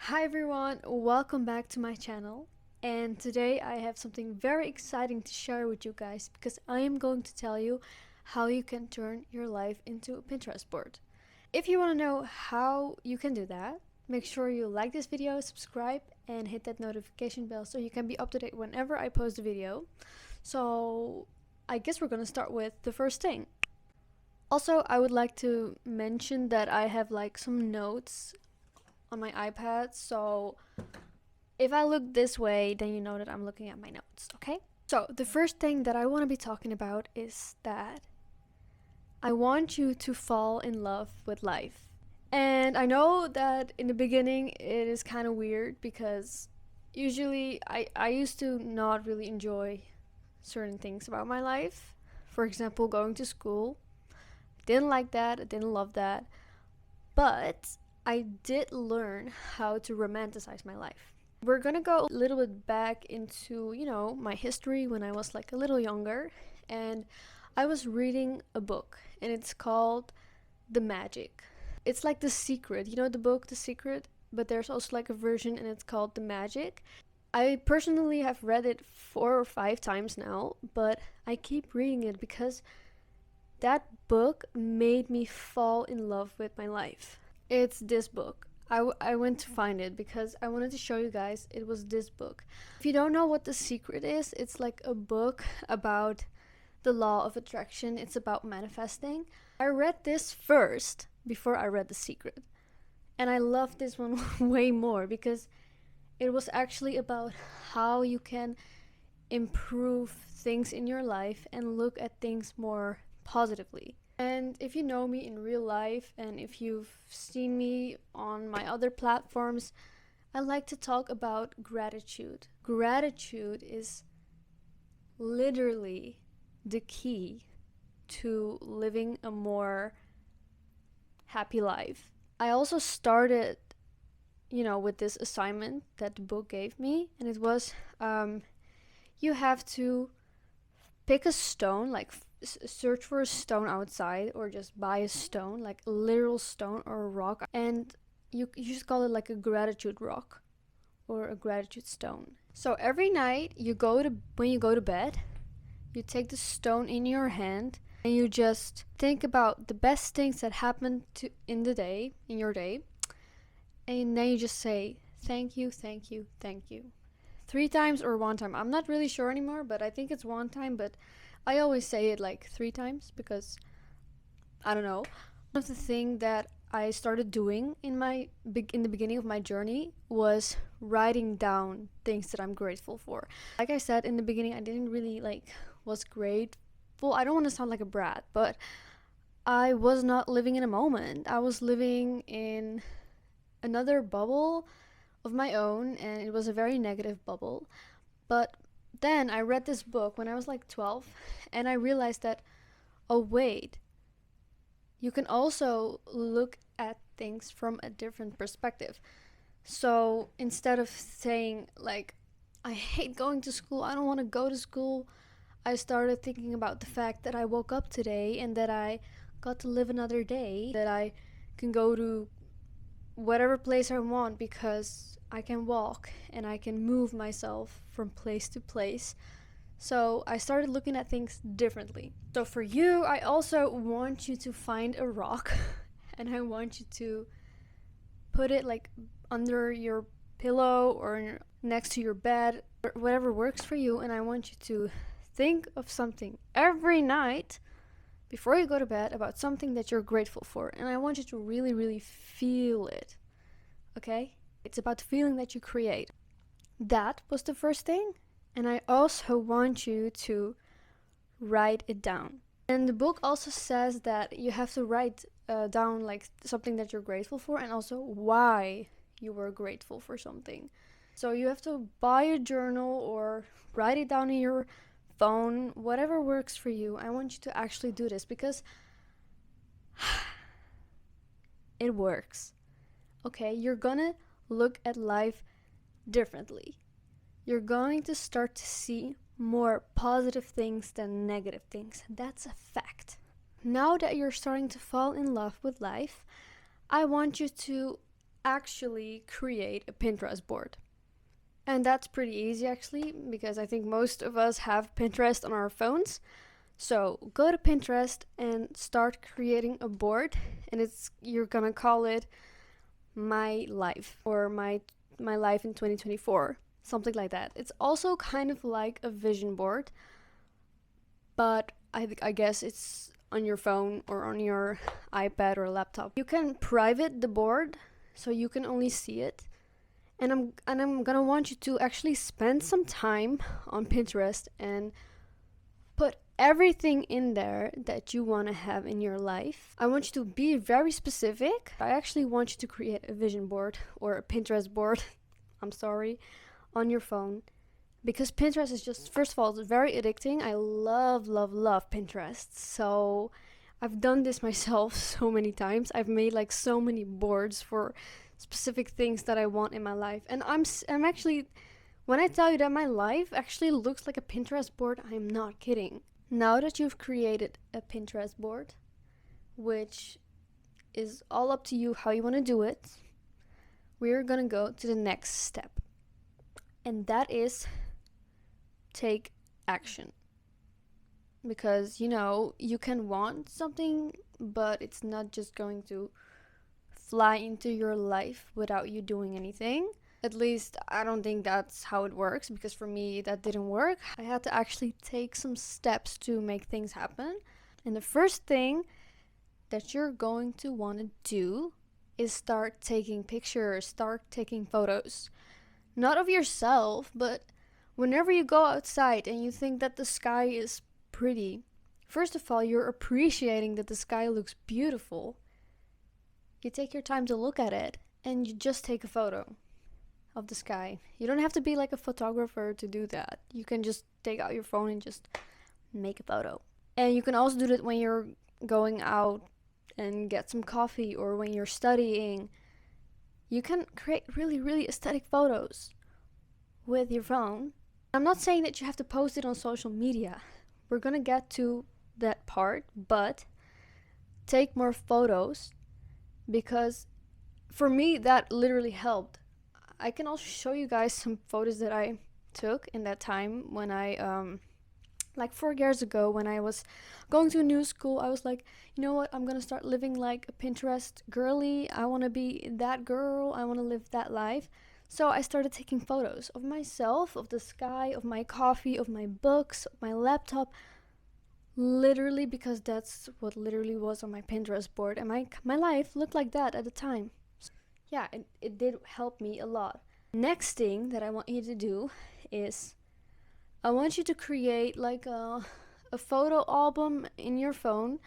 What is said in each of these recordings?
Hi everyone, welcome back to my channel. And today I have something very exciting to share with you guys because I am going to tell you how you can turn your life into a Pinterest board. If you want to know how you can do that, make sure you like this video, subscribe, and hit that notification bell so you can be up to date whenever I post a video. So I guess we're going to start with the first thing. Also, I would like to mention that I have like some notes on my iPad, so if I look this way, then you know that I'm looking at my notes, okay? So, the first thing that I want to be talking about is that I want you to fall in love with life. And I know that in the beginning it is kind of weird because usually I used to not really enjoy certain things about my life. For example, going to school. Didn't like that, I didn't love that. But I did learn how to romanticize my life. We're gonna go a little bit back into, my history when I was like a little younger. And I was reading a book, and it's called The Magic. It's like The Secret. You know the book, The Secret? But there's also like a version, and it's called The Magic. I personally have read it 4 or 5 times now, but I keep reading it because that book made me fall in love with my life. It's this book. I went to find it because I wanted to show you guys it was this book. If you don't know what The Secret is, it's like a book about the law of attraction. It's about manifesting. I read this first before I read The Secret. And I loved this one way more because it was actually about how you can improve things in your life and look at things more positively. And if you know me in real life and if you've seen me on my other platforms, I like to talk about gratitude. Gratitude is literally the key to living a more happy life. I also started, with this assignment that the book gave me, and it was you have to pick a stone, like search for a stone outside or just buy a stone, like a literal stone or a rock, and you just call it like a gratitude rock or a gratitude stone. So every night when you go to bed, you take the stone in your hand and you just think about the best things that happened in your day, and then you just say thank you, thank you, thank you. 3 times or 1 time. I'm not really sure anymore, but I think it's 1 time, but I always say it like 3 times because I don't know. One of the things that I started doing in the beginning of my journey was writing down things that I'm grateful for. Like I said in the beginning, I didn't really was grateful. I don't want to sound like a brat, but I was not living in a moment. I was living in another bubble of my own, and it was a very negative bubble. But then I read this book when I was like 12, and I realized that, oh, wait, you can also look at things from a different perspective. So instead of saying, like, I hate going to school, I don't want to go to school, I started thinking about the fact that I woke up today and that I got to live another day, that I can go to whatever place I want because I can walk and I can move myself from place to place. So I started looking at things differently. So for you, I also want you to find a rock and I want you to put it like under your pillow or next to your bed or whatever works for you, and I want you to think of something every night before you go to bed about something that you're grateful for, and I want you to really, really feel it. Okay? It's about the feeling that you create. That was the first thing, and I also want you to write it down. And the book also says that you have to write down like something that you're grateful for and also why you were grateful for something. So you have to buy a journal or write it down in your phone, whatever works for you. I want you to actually do this because it works. Okay, you're gonna look at life differently. You're going to start to see more positive things than negative things. That's a fact. Now that you're starting to fall in love with life, I want you to actually create a Pinterest board. And that's pretty easy actually, because I think most of us have Pinterest on our phones. So go to Pinterest and start creating a board, and you're gonna call it My Life, or my life in 2024, something like that. It's also kind of like a vision board, but I guess it's on your phone or on your iPad or laptop. You can private the board so you can only see it. And I'm gonna want you to actually spend some time on Pinterest and put everything in there that you want to have in your life. I want you to be very specific. I actually want you to create a vision board or a Pinterest board, I'm sorry, on your phone. Because Pinterest is just, first of all, it's very addicting. I love, love, love Pinterest. So I've done this myself so many times. I've made like so many boards for specific things that I want in my life. And I'm actually, when I tell you that my life actually looks like a Pinterest board, I'm not kidding. Now that you've created a Pinterest board, which is all up to you how you want to do it, we're gonna go to the next step. And that is take action. Because, you can want something, but it's not just going to fly into your life without you doing anything. At least I don't think that's how it works, because for me that didn't work. I had to actually take some steps to make things happen. And the first thing that you're going to want to do is start taking pictures, start taking photos. Not of yourself, but whenever you go outside and you think that the sky is pretty, first of all, you're appreciating that the sky looks beautiful. You take your time to look at it and you just take a photo of the sky. You don't have to be like a photographer to do that. You can just take out your phone and just make a photo. And you can also do that when you're going out and get some coffee, or when you're studying. You can create really, really aesthetic photos with your phone. I'm not saying that you have to post it on social media. We're gonna get to that part, but take more photos, because for me that literally helped. I can also show you guys some photos that I took in that time when I like 4 years ago, when I was going to a new school. I was like, you know what, I'm gonna start living like a Pinterest girly. I want to be that girl, I want to live that life. So I started taking photos of myself, of the sky, of my coffee, of my books, of my laptop, literally, because that's what literally was on my Pinterest board, and my life looked like that at the time. Yeah, it did help me a lot. Next thing that I want you to do is I want you to create like a photo album in your phone,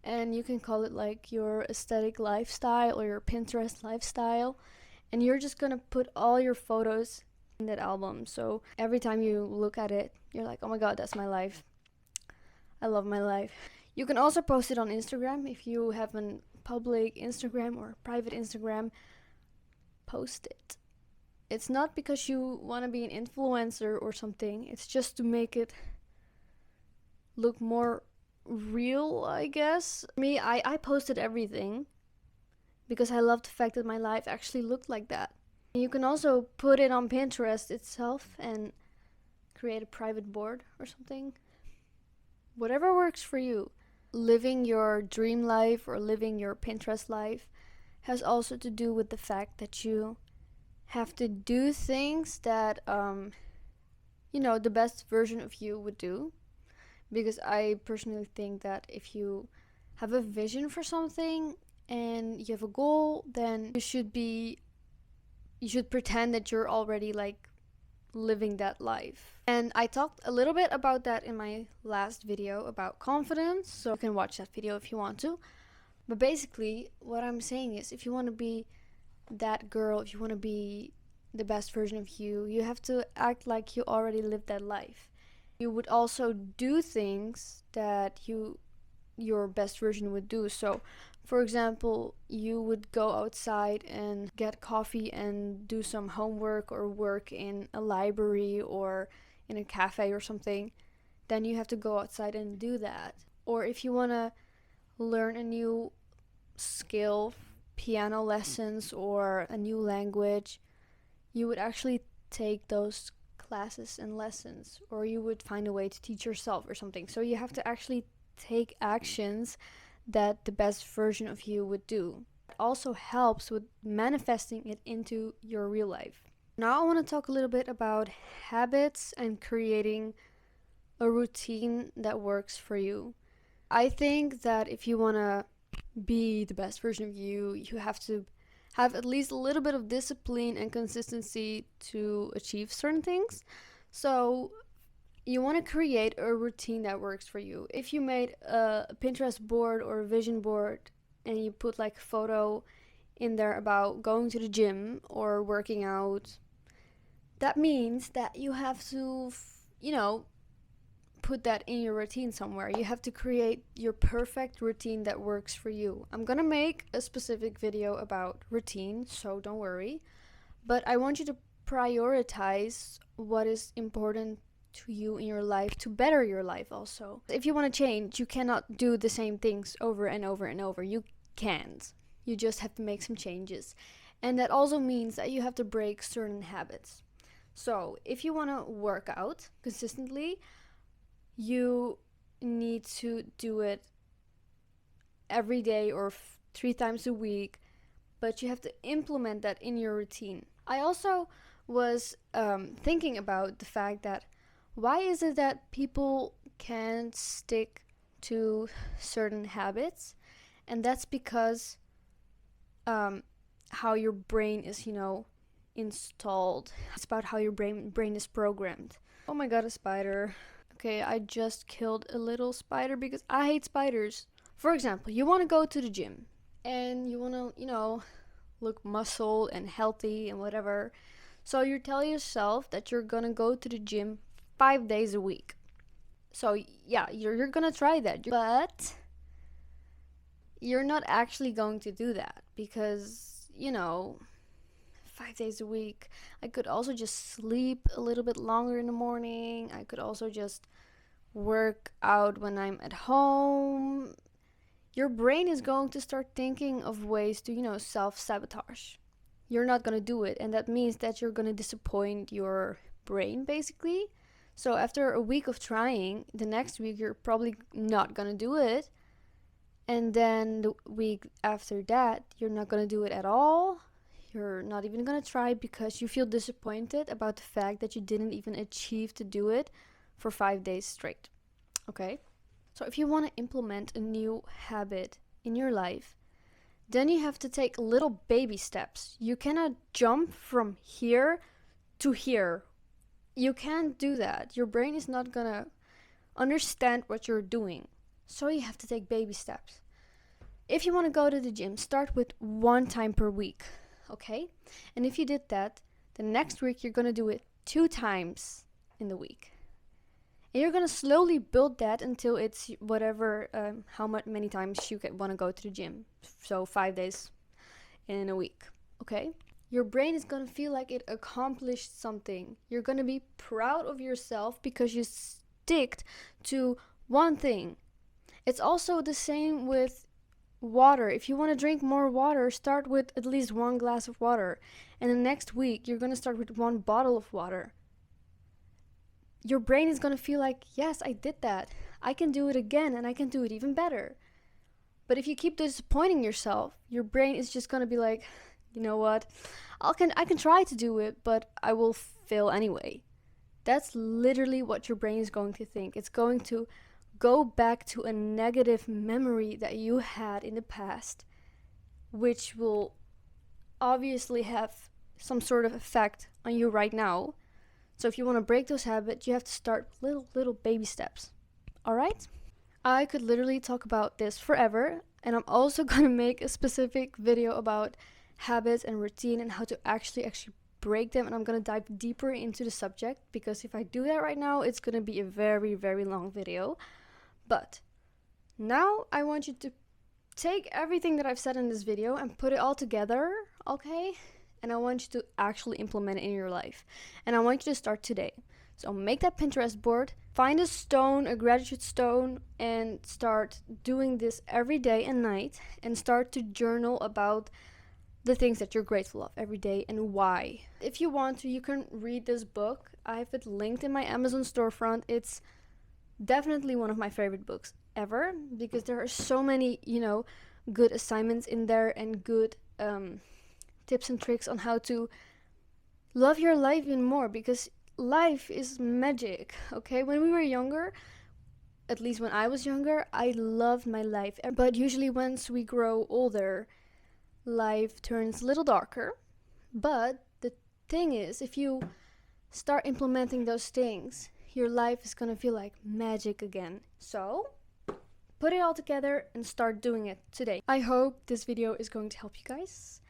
and you can call it like your aesthetic lifestyle or your Pinterest lifestyle, and you're just gonna put all your photos in that album. So every time you look at it, you're like, oh my god, that's my life. I love my life. You can also post it on Instagram. If you have a public Instagram or private Instagram, post it. It's not because you want to be an influencer or something. It's just to make it look more real, I guess. Me, I posted everything because I love the fact that my life actually looked like that. You can also put it on Pinterest itself and create a private board or something. Whatever works for you. Living your dream life or living your Pinterest life has also to do with the fact that you have to do things that the best version of you would do. Because I personally think that if you have a vision for something and you have a goal, then you should pretend that you're already like living that life. And I talked a little bit about that in my last video about confidence, so you can watch that video if you want to. But basically what I'm saying is, if you want to be that girl, if you want to be the best version of you, you have to act like you already lived that life. You would also do things that your best version would do. So for example, you would go outside and get coffee and do some homework or work in a library or in a cafe or something. Then you have to go outside and do that. Or if you want to learn a new skill, piano lessons or a new language, you would actually take those classes and lessons, or you would find a way to teach yourself or something. So you have to actually take actions that the best version of you would do. It also helps with manifesting it into your real life. Now I want to talk a little bit about habits and creating a routine that works for you. I think that if you want to be the best version of you, you have to have at least a little bit of discipline and consistency to achieve certain things. So you want to create a routine that works for you. If you made a Pinterest board or a vision board and you put like a photo in there about going to the gym or working out, that means that you have to, put that in your routine somewhere. You have to create your perfect routine that works for you. I'm gonna make a specific video about routine, so don't worry. But I want you to prioritize what is important to you in your life to better your life also. If you want to change, you cannot do the same things over and over and over. You can't. You just have to make some changes. And that also means that you have to break certain habits. So if you want to work out consistently, you need to do it every day or 3 times a week, but you have to implement that in your routine. I also was thinking about the fact that why is it that people can't stick to certain habits? And that's because how your brain is, installed. It's about how your brain is programmed. Oh my god, a spider. Okay, I just killed a little spider because I hate spiders. For example, you want to go to the gym and you want to, look muscled and healthy and whatever. So you tell yourself that you're going to go to the gym 5 days a week. So yeah, you're going to try that. But you're not actually going to do that because, 5 days a week. I could also just sleep a little bit longer in the morning. I could also just work out when I'm at home. Your brain is going to start thinking of ways to, self-sabotage. You're not going to do it, and that means that you're going to disappoint your brain, basically. So after a week of trying, the next week you're probably not going to do it. And then the week after that, you're not going to do it at all. You're not even going to try because you feel disappointed about the fact that you didn't even achieve to do it for 5 days straight. Okay? So if you want to implement a new habit in your life, then you have to take little baby steps. You cannot jump from here to here. You can't do that. Your brain is not going to understand what you're doing. So you have to take baby steps. If you want to go to the gym, start with 1 time per week. Okay? And if you did that, the next week you're going to do it 2 times in the week. And you're going to slowly build that until it's whatever, how many times you want to go to the gym. So 5 days in a week. Okay? Your brain is going to feel like it accomplished something. You're going to be proud of yourself because you sticked to one thing. It's also the same with water. If you want to drink more water, start with at least 1 glass of water. And the next week, you're going to start with 1 bottle of water. Your brain is going to feel like, yes, I did that. I can do it again and I can do it even better. But if you keep disappointing yourself, your brain is just going to be like, you know what? I can try to do it, but I will fail anyway. That's literally what your brain is going to think. It's going to go back to a negative memory that you had in the past, which will obviously have some sort of effect on you right now. So if you want to break those habits, you have to start little baby steps. All right? I could literally talk about this forever, and I'm also going to make a specific video about habits and routine and how to actually break them, and I'm going to dive deeper into the subject because if I do that right now, it's going to be a very, very long video. But now I want you to take everything that I've said in this video and put it all together, okay? And I want you to actually implement it in your life. And I want you to start today. So make that Pinterest board, find a stone, a gratitude stone, and start doing this every day and night, and start to journal about the things that you're grateful of every day and why. If you want to, you can read this book. I have it linked in my Amazon storefront. It's definitely one of my favorite books ever because there are so many, good assignments in there and good tips and tricks on how to love your life even more, because life is magic. Okay, when we were younger, at least when I was younger, I loved my life, but usually once we grow older, life turns a little darker. But the thing is, if you start implementing those things, your life is gonna feel like magic again. So put it all together and start doing it today. I hope this video is going to help you guys.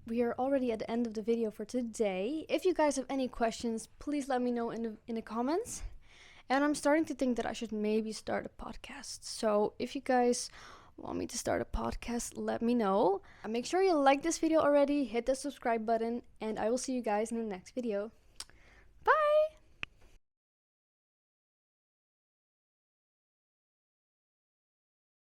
We are already at the end of the video for today. If you guys have any questions, please let me know in the comments. And I'm starting to think that I should maybe start a podcast. So if you guys want me to start a podcast, let me know. Make sure you like this video already, hit the subscribe button, and I will see you guys in the next video.